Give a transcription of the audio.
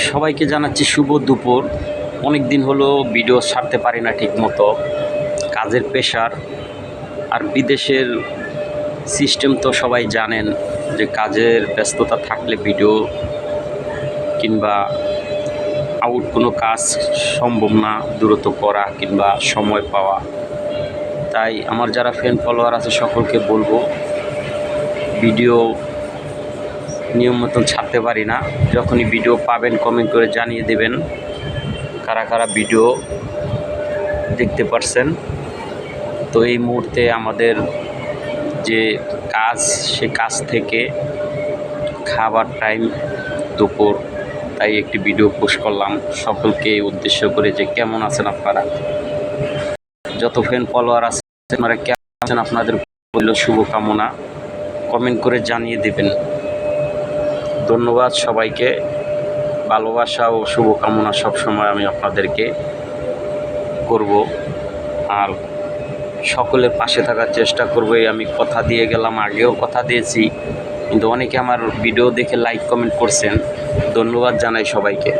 সবাইকে জানাচ্ছি শুভ দুপুর। অনেক দিন হলো ভিডিও ছাড়তে পারি না ঠিকমতো, কাজের প্রেশার আর বিদেশের সিস্টেম তো সবাই জানেন যে কাজের ব্যস্ততা থাকলে ভিডিও কিংবা আউট কোনো কাজ সম্ভব না দ্রুত করা কিংবা সময় পাওয়া। তাই আমার যারা ফ্রেন্ড ফলোয়ার আছে সকলকে বলবো, ভিডিও নিয়ম মতন ছাড়তে পারি না। যখনই ভিডিও পাবেন কমেন্ট করে জানিয়ে দেবেন কারা কারা ভিডিও দেখতে পারছেন। তো এই মুহূর্তে আমাদের যে কাজ, সে কাজ থেকে খাবার টাইম দুপুর, তাই একটি ভিডিও পোস্ট করলাম সকলকে উদ্দেশ্য করে যে কেমন আছেন আপনারা, যত ফ্রেন্ড ফলোয়ার আছে আপনারা কেমন আছেন, আপনাদের বলল শুভকামনা কমেন্ট করে জানিয়ে দেবেন। ধন্যবাদ সবাইকে, ভালোবাসা ও শুভকামনা সবসময় আমি আপনাদেরকে করব, আর সকলের পাশে থাকার চেষ্টা করব। আমি কথা দিয়ে গেলাম, আগেও কথা দিয়েছি, কিন্তু অনেকে আমার ভিডিও দেখে লাইক কমেন্ট করছেন। ধন্যবাদ জানাই সবাইকে।